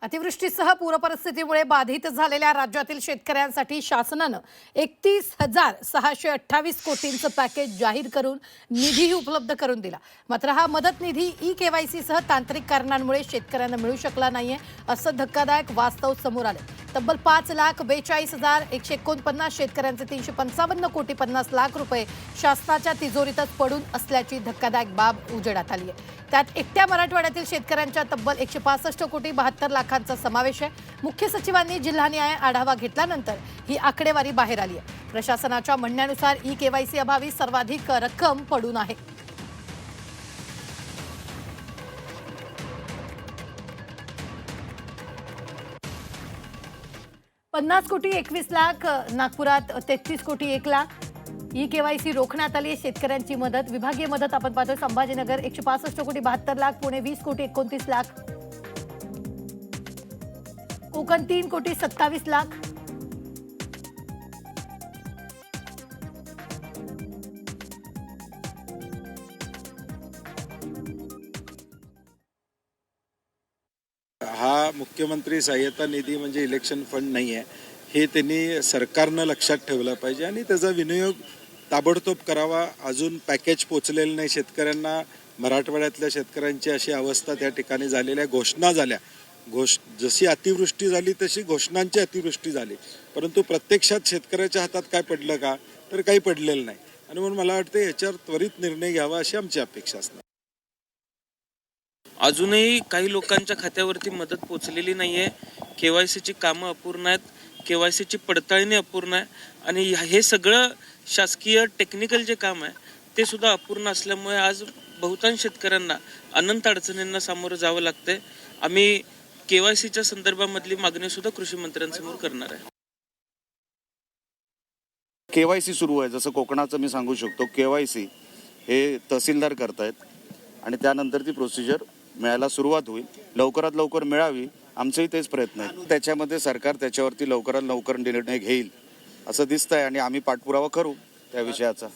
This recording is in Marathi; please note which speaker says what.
Speaker 1: अतिवृष्टीसह पूरपरिस्थितीमुळे बाधित झालेल्या राज्यातील शेतकऱ्यांसाठी शासनानं 31,628 कोटींचं पॅकेज जाहीर करून निधीही उपलब्ध करून दिला। मात्र हा मदत निधी ई-केवायसी सह तांत्रिक कारणांमुळे शेतकऱ्यांना मिळू शकला नाहीये, असं धक्कादायक वास्तव समोर आलं। तब्बल 5,42,149 शेतकऱ्यांचे 355 कोटी 50 लाख रुपये शासनाच्या तिजोरीतच पडून असल्याची धक्कादायक बाब उजेडात आली आहे। त्यात एकट्या मराठवाड्यातील शेतकऱ्यांच्या तब्बल 165 कोटी 72 लाखांचा समावेश आहे। मुख्य सचिवांनी जिल्हानिहाय आढावा घेतल्यानंतर ही आकडेवारी बाहेर आली आहे। प्रशासनाच्या म्हणण्यानुसार ई-केवायसी अभावी सर्वाधिक रक्कम पडून आहे। $50 कोटी 21 लाख, नागपुरात 33 कोटी 1 लाख ई-केवायसी रोखण्यात आली। शेतकऱ्यांची मदत, विभागीय मदत आपण पाहतोय। संभाजीनगर 165 कोटी 72 लाख, पुणे 20 कोटी 29 लाख, कोकण 3 कोटी 27 लाख,
Speaker 2: हा मुख्यमंत्री सहाय्यता निधी म्हणजे इलेक्शन फंड नाही आहे, हे त्यांनी सरकारनं लक्षात ठेवलं पाहिजे आणि त्याचा विनियोग ताबडतोब करावा। अजून पॅकेज पोचलेलं नाही शेतकऱ्यांना। मराठवाड्यातल्या शेतकऱ्यांची अशी अवस्था त्या ठिकाणी झालेल्या, घोषणा झाल्या, जशी अतिवृष्टी झाली तशी घोषणांची अतिवृष्टी झाली, परंतु प्रत्यक्षात शेतकऱ्याच्या हातात काय पडलं का, तर काही पडलेलं नाही। आणि म्हणून मला वाटतं याच्यावर त्वरित निर्णय घ्यावा अशी आमची अपेक्षा असणार।
Speaker 3: अजूनही काही लोकांच्या खात्यावरती मदत पोचलेली नाहीये। केवायसीची कामं अपूर्ण आहेत, केवायसीची पडताळणी अपूर्ण आहे आणि हे सगळं शासकीय टेक्निकल जे काम आहे ते सुद्धा अपूर्ण असल्यामुळे आज बहुतांश शेतकऱ्यांना अनंत अडचणींना सामोरं जावं लागतंय। आम्ही केवायसीच्या संदर्भामधली मागणी सुद्धा कृषी मंत्र्यांसमोर करणार आहे।
Speaker 4: केवायसी सुरू आहे, जसं कोकणाचं मी सांगू शकतो, केवायसी हे तहसीलदार करतायत आणि त्यानंतर ती प्रोसिजर मिळायला सुरुवात होईल। लवकरात लवकर मिळावी, आमचेही तेच प्रयत्न आहेत। त्याच्यामध्ये सरकार त्याच्यावरती लवकरात लवकर निर्णय घेईल असं दिसतंय आणि आम्ही पाठपुरावा करू त्या विषयाचा।